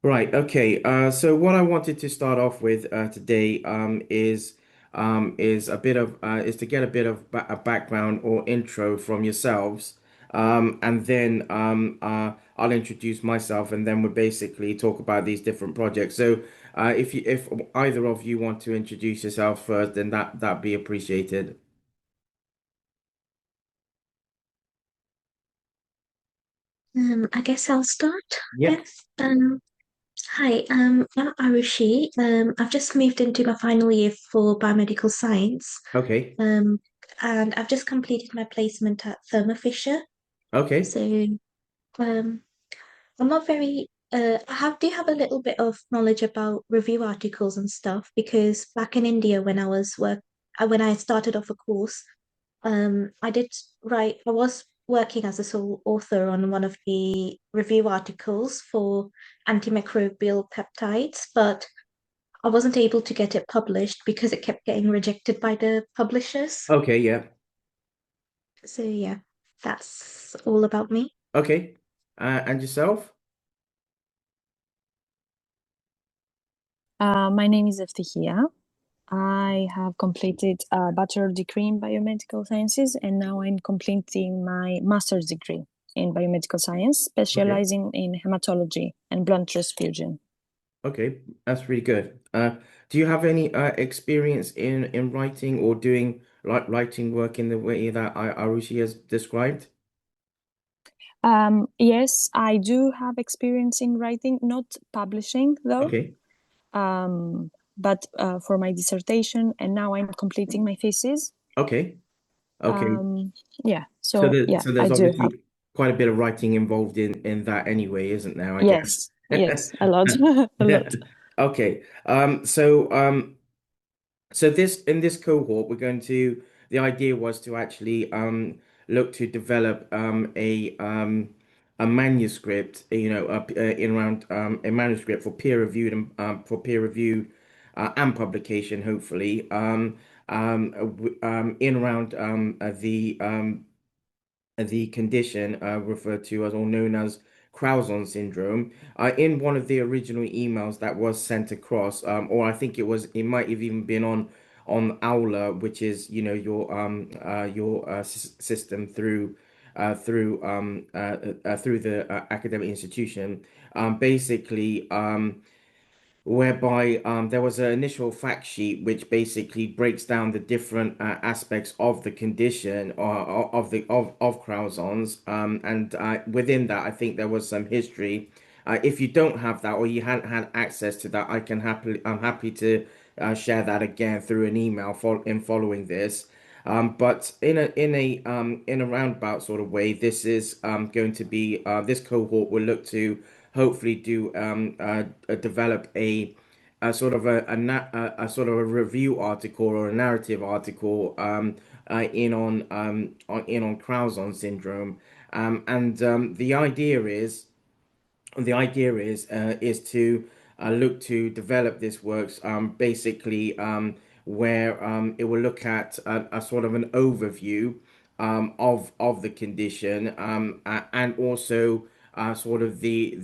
Right. Okay. So what I wanted to start off with today is a bit of is to get a bit of a background or intro from yourselves, and then I'll introduce myself, and then we'll basically talk about these different projects. So if either of you want to introduce yourself first, then that'd be appreciated. I guess I'll start. Yep. Yes. Hi, I'm Arushi. I've just moved into my final year for biomedical science. Okay. Um, and I've just completed my placement at Thermo Fisher. Okay. So, um, I'm not very, do have a little bit of knowledge about review articles and stuff because back in India when I started off a course, I did I was working as a sole author on one of the review articles for antimicrobial peptides, but I wasn't able to get it published because it kept getting rejected by the publishers. Okay. Yeah. So yeah, that's all about me. Okay. And yourself? My name is Eftihia. I have completed a bachelor degree in biomedical sciences, and now I'm completing my master's degree in biomedical science, Okay. specializing in hematology and blood transfusion. Okay, that's really good. Do you have any experience in writing or doing like writing work in the way that Arushi has described? Yes, I do have experience in writing, not publishing though, Okay, but for my dissertation, and now I'm completing my thesis. okay, okay. Um, yeah, so yeah, So I there's do have. obviously quite a bit of writing involved in that anyway, isn't there? I guess. Yes, yes, a lot, a lot. Okay. So this in this cohort, the idea was to actually look to develop a manuscript, in around a manuscript for peer reviewed and for peer review and publication, hopefully, in around the condition referred to as or known as Crouzon syndrome. In one of the original emails that was sent across, or I think it might have even been on Aula, which is your system through the academic institution. Basically, whereby there was an initial fact sheet which basically breaks down the different aspects of the condition or of Crouzons, and within that, I think there was some history. If you don't have that or you hadn't had access to that, I'm happy to share that again through an email in following this. But in a roundabout sort of way, this is going to be this cohort will look to hopefully do develop a sort of a sort of a review article or a narrative article in on Crouzon syndrome, and the idea is to look to develop this works basically where it will look at a sort of an overview of the condition, and also sort of the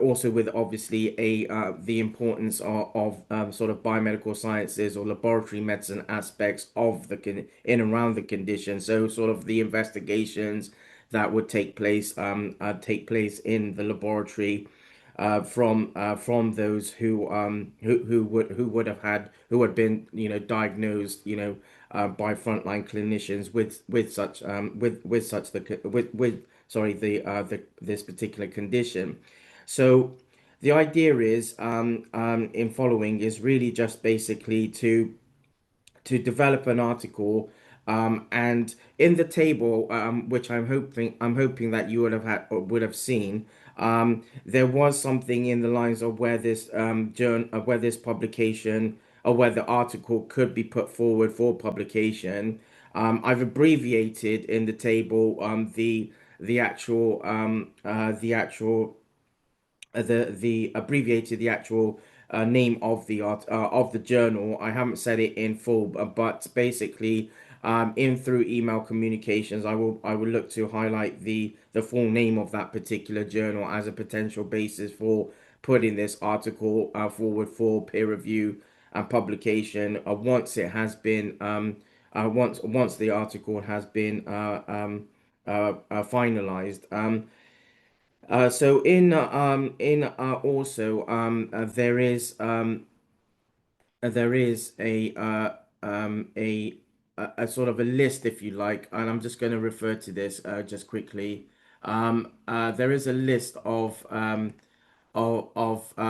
also with obviously a the importance of sort of biomedical sciences or laboratory medicine aspects of in and around the condition. So sort of the investigations that would take place in the laboratory from those who would have had who had been diagnosed by frontline clinicians with such with sorry the this particular condition. So the idea is in following is really just basically to develop an article, and in the table, which I'm hoping that you would have had or would have seen, there was something in the lines of where this where this publication or where the article could be put forward for publication. I've abbreviated in the table the actual the abbreviated the actual name of the art of the journal. I haven't said it in full, but basically, in through email communications, I will look to highlight the full name of that particular journal as a potential basis for putting this article forward for peer review and publication once it has been once the article has been finalized. So in also there is a sort of a list, if you like, and I'm just going to refer to this just quickly. There is a list of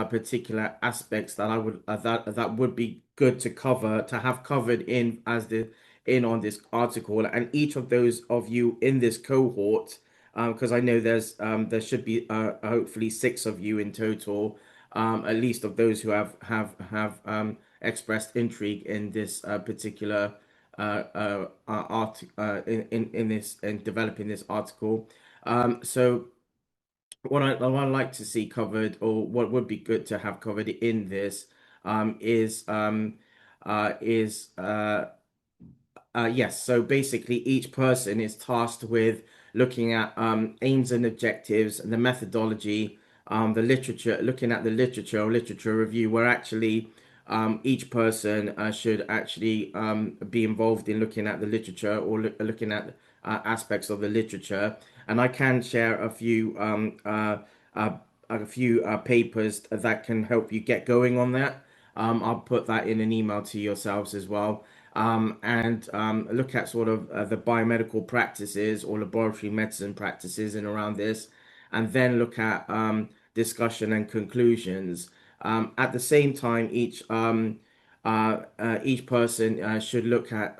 particular aspects that I would that would be good to cover to have covered in as the in on this article, and each of those of you in this cohort, because I know there should be hopefully six of you in total, at least of those who have expressed intrigue in this particular art in this in developing this article. So what I'd like to see covered, or what would be good to have covered in this, is yes, so basically each person is tasked with looking at aims and objectives and the methodology, the literature, looking at the literature or literature review, where actually each person should actually be involved in looking at the literature or looking at aspects of the literature. And I can share uh, a few papers that can help you get going on that. I'll put that in an email to yourselves as well. And look at sort of the biomedical practices or laboratory medicine practices in around this, and then look at discussion and conclusions. At the same time, each person should look at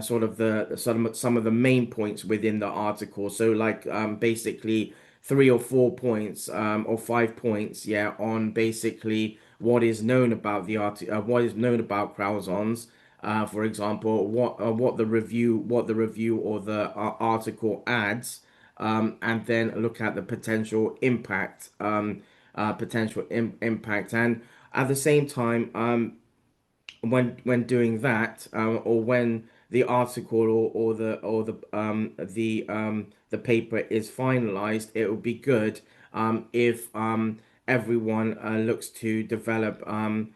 sort of some of the main points within the article. So like basically 3 or 4 points or 5 points, yeah, on basically what is known about what is known about Crouzons. For example, what the review or the article adds, and then look at the potential impact, and at the same time, when doing that, or when the article or the paper is finalized, it would be good if everyone looks to develop an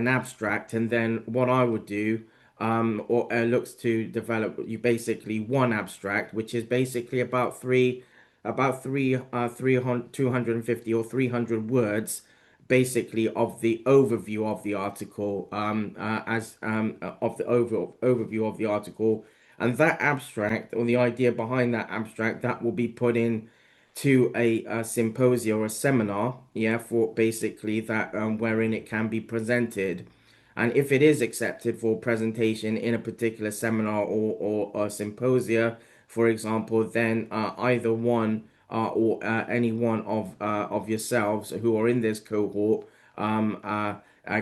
abstract, and then what I would do or looks to develop you basically one abstract, which is basically about 300 250 or 300 words, basically of the overview of the article, as of the overview of the article, and that abstract or the idea behind that abstract that will be put in to a symposium or a seminar, yeah, for basically that wherein it can be presented. And if it is accepted for presentation in a particular seminar or a symposia, for example, then either one or any one of yourselves who are in this cohort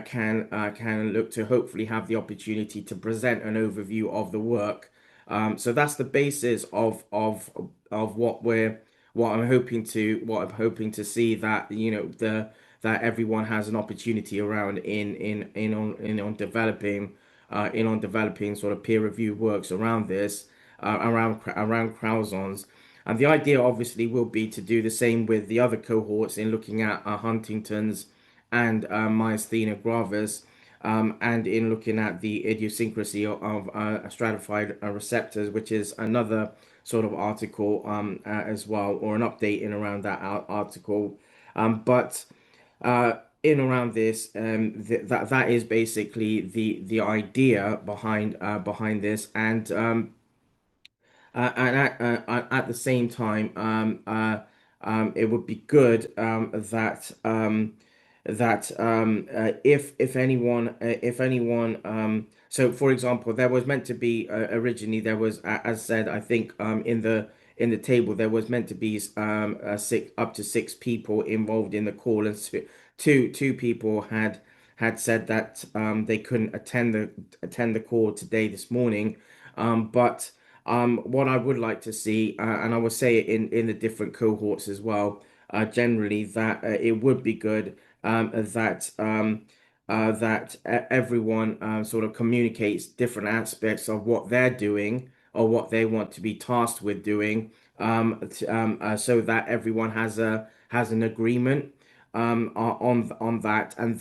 can look to hopefully have the opportunity to present an overview of the work. So that's the basis of what I'm hoping to see, that that everyone has an opportunity around in on developing sort of peer review works around this, around Crouzons. And the idea obviously will be to do the same with the other cohorts in looking at Huntington's and myasthenia gravis, and in looking at the idiosyncrasy of stratified receptors, which is another sort of article as well, or an update in around that article. But in around this, that is basically the idea behind this, and at the same time, it would be good if anyone, so for example, there was meant to be originally there was, as said, I think in the table there was meant to be up to 6 people involved in the call, and two people had said that they couldn't attend the call today this morning, but what I would like to see, and I will say it in the different cohorts as well, generally that it would be good that that everyone sort of communicates different aspects of what they're doing or what they want to be tasked with doing, so that everyone has an agreement on that, and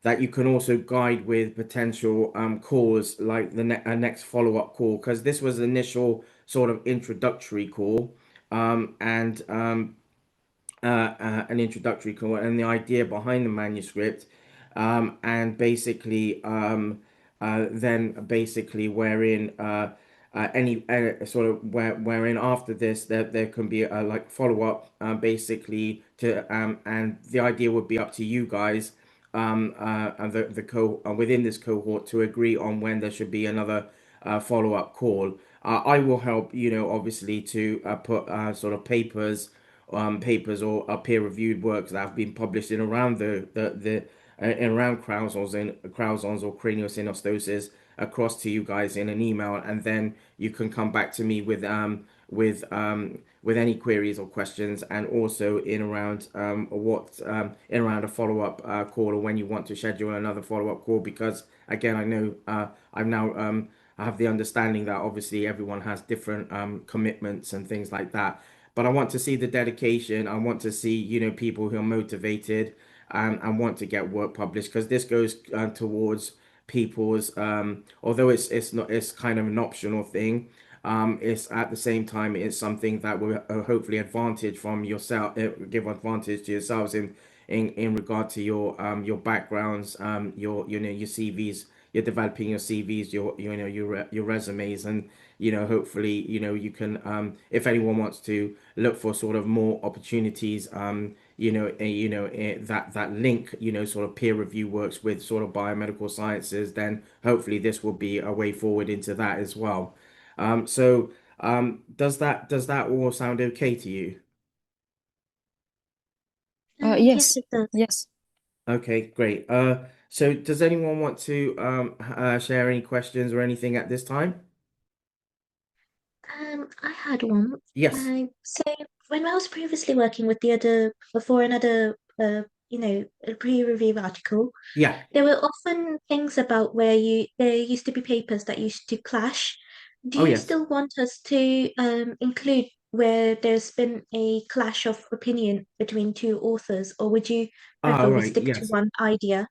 that you can also guide with potential calls like the next follow-up call, because this was the initial sort of introductory call, and an introductory call and the idea behind the manuscript, and basically then basically wherein any sort of wherein after this there can be a like follow up, basically to and the idea would be up to you guys, and the within this cohort to agree on when there should be another follow up call. I will help, obviously to put sort of papers or peer-reviewed works that have been published in around the in around Crouzons or craniosynostosis across to you guys in an email, and then you can come back to me with any queries or questions, and also in around what in around a follow-up call, or when you want to schedule another follow-up call, because again I know I've now I have the understanding that obviously everyone has different commitments and things like that. But I want to see the dedication. I want to see, people who are motivated and want to get work published, because this goes towards people's, although it's not, it's kind of an optional thing. It's at the same time it's something that will hopefully advantage from yourself, give advantage to yourselves in regard to your backgrounds, your CVs. You're developing your CVs, your resumes, and hopefully you can, if anyone wants to look for sort of more opportunities, that link, sort of peer review works with sort of biomedical sciences, then hopefully this will be a way forward into that as well. Does that all sound okay to you? Yes, Yes, it does. yes. Okay, great. So does anyone want to share any questions or anything at this time? I had one. Yes. So when I was previously working with the other for another, a pre-review article, Yeah. there were often things about where there used to be papers that used to clash. Do Oh, you yes. still want us to include where there's been a clash of opinion between two authors, or would you Ah, prefer we right. stick to Yes. one idea?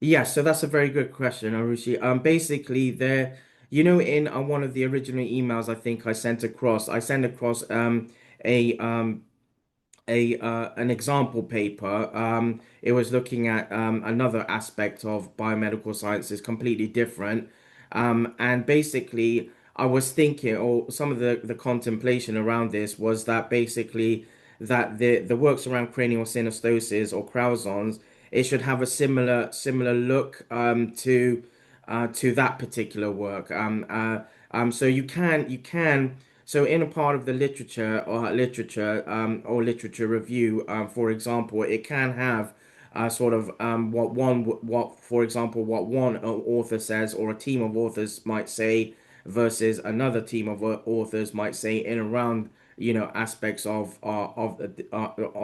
Yeah, so that's a very good question, Arushi. Basically, there, in one of the original emails I think I sent across a an example paper. It was looking at another aspect of biomedical sciences, completely different. And basically, I was thinking, or some of the contemplation around this was that basically that the works around cranial synostosis or Crouzons, it should have a similar look to that particular work. So you can. So in a part of the literature or literature review, for example, it can have sort of what for example what one author says or a team of authors might say versus another team of authors might say in around aspects of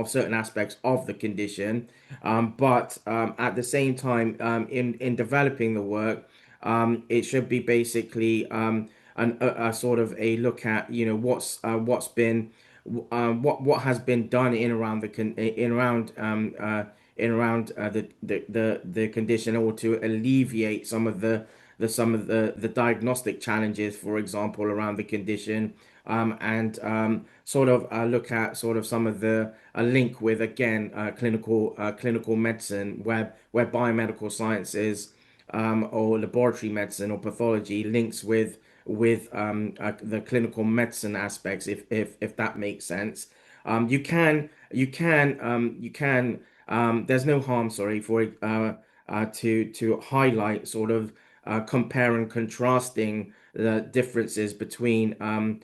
certain aspects of the condition, but at the same time, in developing the work, it should be basically a sort of a look at what's been what has been done in around the con in around the condition, or to alleviate some of the diagnostic challenges, for example, around the condition, and sort of look at sort of some of the a link with, again, clinical medicine, where biomedical sciences, or laboratory medicine or pathology links with the clinical medicine aspects, if that makes sense. You can there's no harm, sorry, for to highlight sort of compare and contrasting the differences between or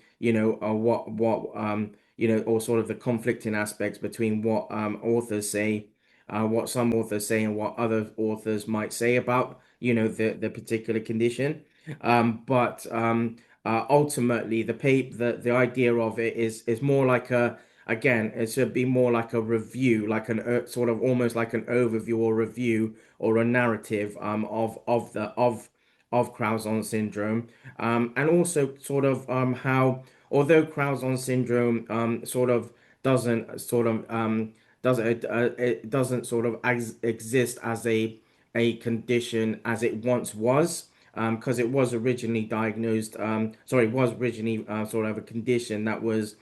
sort of the conflicting aspects between what authors say, what some authors say, and what other authors might say about the particular condition. But ultimately, the idea of it is more like again, it should be more like a review, like an sort of almost like an overview or review or a narrative of Crouzon syndrome, and also sort of how although Crouzon syndrome sort of doesn't sort of doesn't it doesn't sort of exist as a condition as it once was, because it was originally diagnosed, sorry, it was originally sort of a condition that was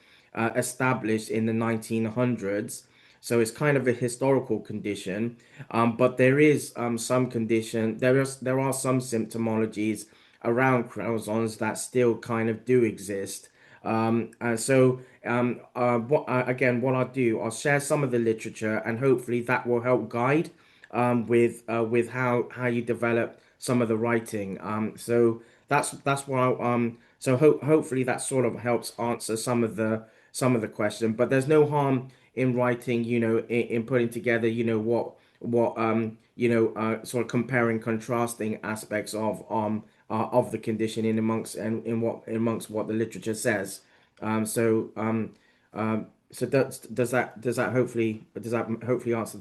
established in the 1900s. So it's kind of a historical condition, but there is some condition. There are some symptomologies around Crouzons that still kind of do exist. And so, again, what I'll do, I'll share some of the literature, and hopefully that will help guide with how you develop some of the writing. So that's why so hopefully that sort of helps answer some of the question. But there's no harm in writing, in putting together, sort of comparing, contrasting aspects of the condition in amongst and in what amongst what the literature says. So does that hopefully answer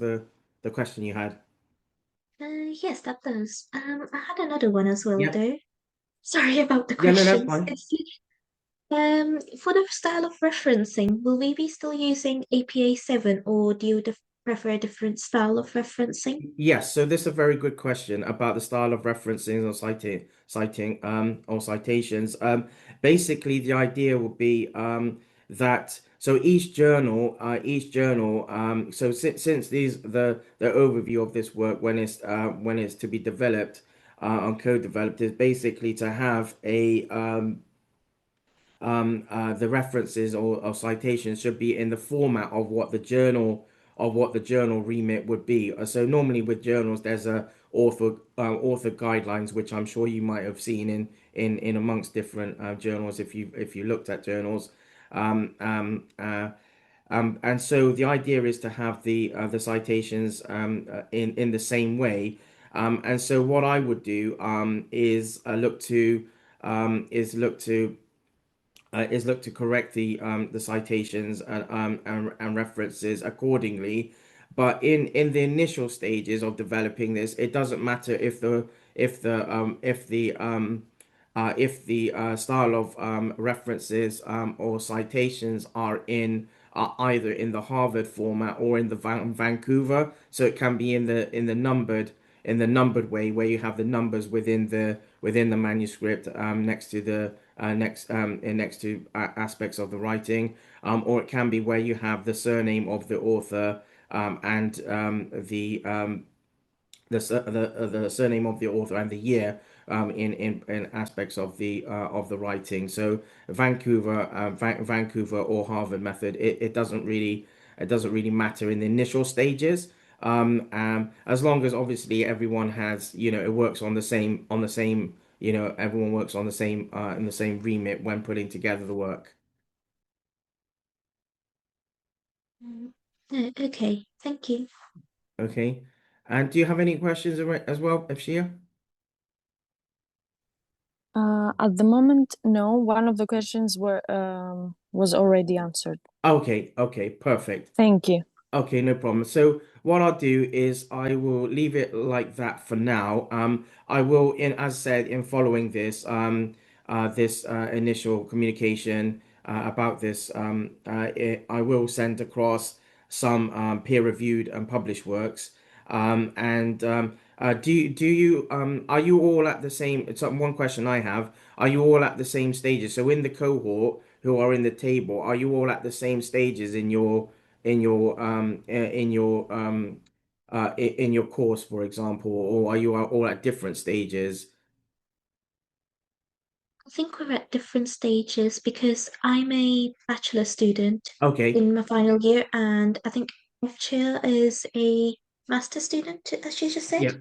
the question you had? Yes, that does. I had another one as well, Yeah. though. Sorry about the Yeah, no, that's questions. fine. For the style of referencing, will we be still using APA 7 or do you prefer a different style of referencing? Yes, so this is a very good question about the style of referencing or citing or citations. Basically the idea would be that so each journal so since these the overview of this work when it's to be developed on co-developed is basically to have a the references or citations should be in the format of what the journal remit would be. So normally with journals, there's a author guidelines, which I'm sure you might have seen in amongst different journals if you looked at journals. Um, um, uh, and so the idea is to have the citations in the same way. And so what I would do is look to correct the citations and references accordingly. But in the initial stages of developing this, it doesn't matter if the style of references or citations are in either in the Harvard format or in the Vancouver. So it can be in the numbered way where you have the numbers within the manuscript next to the next to aspects of the writing, or it can be where you have the surname of the author and the surname of the author and the year in aspects of the writing. So Vancouver or Harvard method, it doesn't really matter in the initial stages. As long as obviously everyone has, it works on the same, everyone works on the same in the same remit when putting together the work. Mm. No, okay, thank you. Okay. And do you have any questions as well, Afshia? At the moment, no. One of the questions was already answered. Okay, okay, perfect. Thank you. Okay, no problem. So what I'll do is I will leave it like that for now. I will, as I said, in following this initial communication about this, I will send across some peer-reviewed and published works. And do you are you all at the same? It's one question I have. Are you all at the same stages? So in the cohort who are in the table, are you all at the same stages in your course, for example, or are you all at different stages? I think we're at different stages because I'm a bachelor student Okay. in my final year, and I think Chair is a master student, as you just said. Yeah.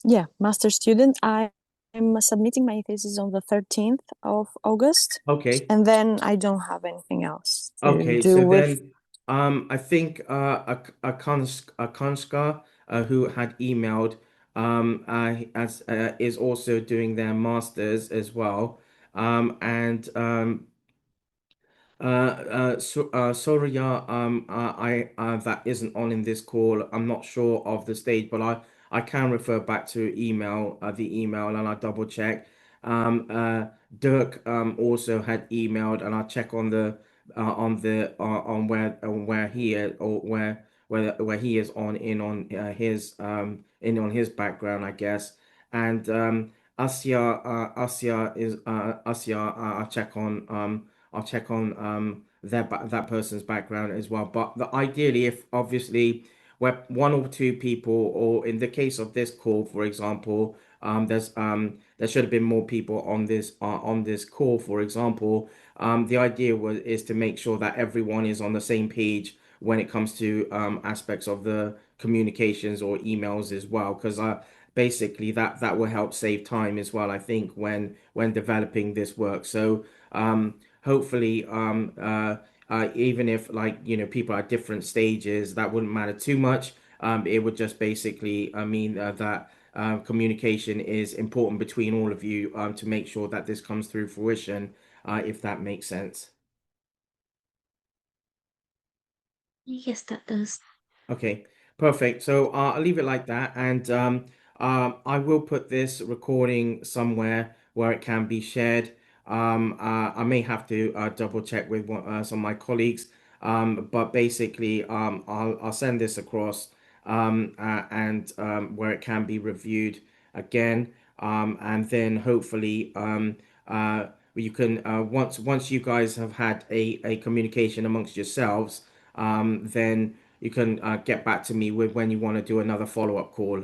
Yeah, master student. I am submitting my thesis on the 13th of August, Okay. and then I don't have anything else to Okay. do So with. then, I think Akanska who had emailed as is also doing their masters as well. And Soraya, that isn't on in this call. I'm not sure of the stage, but I can refer back to the email, and I double check. Dirk also had emailed, and I'll check on where he is, or where he is on in on his background, I guess. And Asya. I'll check on that person's background as well. But ideally, if obviously where one or two people, or in the case of this call, for example, there should have been more people on this call, for example. The idea is to make sure that everyone is on the same page when it comes to aspects of the communications or emails as well, because basically that will help save time as well, I think, when developing this work. So hopefully even if, like, people are at different stages, that wouldn't matter too much. It would just basically mean that communication is important between all of you, to make sure that this comes through fruition, if that makes sense. Yes, that does. Okay, perfect. So I'll leave it like that, and I will put this recording somewhere where it can be shared. I may have to double check with some of my colleagues, but basically, I'll send this across, and where it can be reviewed again, and then hopefully, you can, once you guys have had a communication amongst yourselves, then you can get back to me with when you want to do another follow-up call,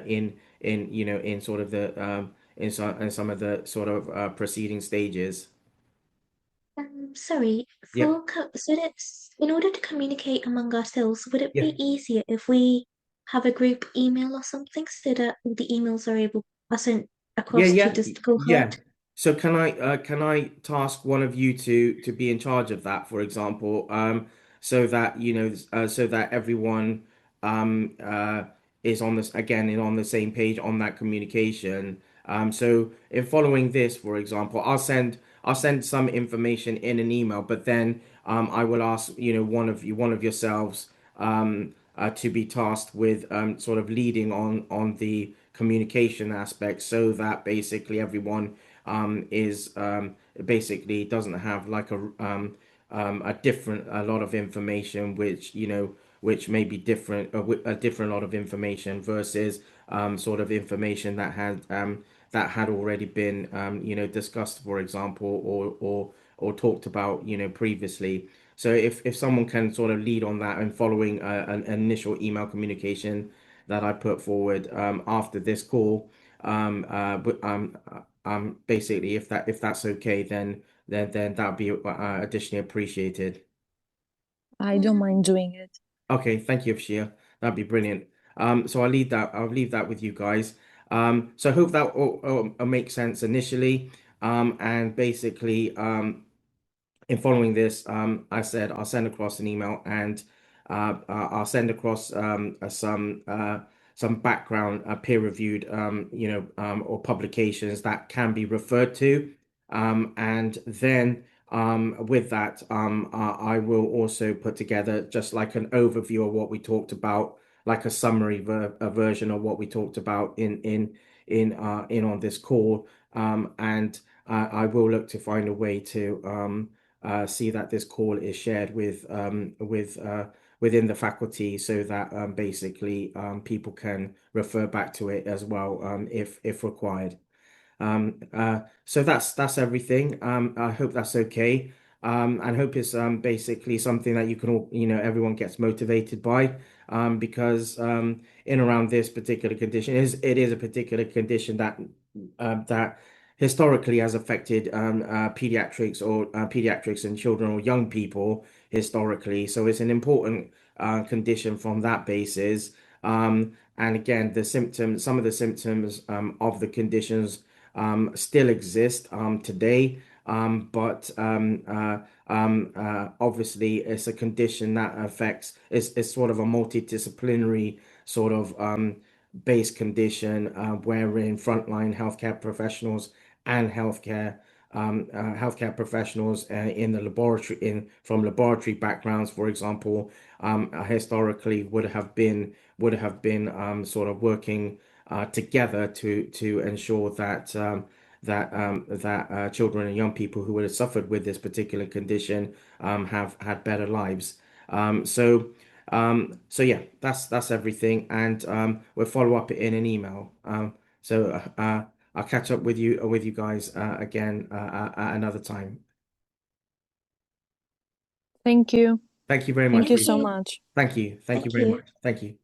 in in sort of the in some of the sort of preceding stages. Sorry, Yep. so that's in order to communicate among ourselves, would it Yeah. be easier if we have a group email or something so that all the emails are sent Yeah, across to yeah, just yeah. Cohort? So can I task one of you to be in charge of that, for example, so that so that everyone is on this again and on the same page on that communication. So in following this, for example, I'll send some information in an email, but then I will ask one of yourselves to be tasked with sort of leading on the communication aspect, so that basically everyone is basically doesn't have like a lot of information, which which may be different, a different lot of information versus sort of information that had already been discussed, for example, or talked about previously. So if someone can sort of lead on that, and following an initial email communication that I put forward after this call, basically, if that's okay, then that would be additionally appreciated. I don't mind Um, doing it. Okay, thank you, Afshia. That'd be brilliant. So I'll leave that with you guys. So I hope that all makes sense initially. And basically, in following this, I said I'll send across an email, and I'll send across some background peer-reviewed or publications that can be referred to, and then with that, I will also put together just like an overview of what we talked about, like a summary a version of what we talked about in on this call, and I will look to find a way to see that this call is shared within the faculty, so that basically people can refer back to it as well, if required. So that's everything. I hope that's okay. And hope it's basically something that you can all, everyone gets motivated by. Because in around this particular condition, it is a particular condition that historically has affected pediatrics, or pediatrics and children or young people historically. So it's an important condition from that basis. And again, some of the symptoms of the conditions still exist today. But obviously, it's a condition that affects, it's sort of a multidisciplinary sort of base condition, wherein frontline healthcare professionals and healthcare healthcare professionals in the laboratory, from laboratory backgrounds, for example, historically would have been sort of working together to ensure that children and young people who would have suffered with this particular condition have had better lives. So yeah, that's everything, and we'll follow up in an email. I'll catch up with you guys again at another time. Thank you. Thank you very Thank much. you Reece. so much. Thank you. Thank you Thank very you. much. Thank you.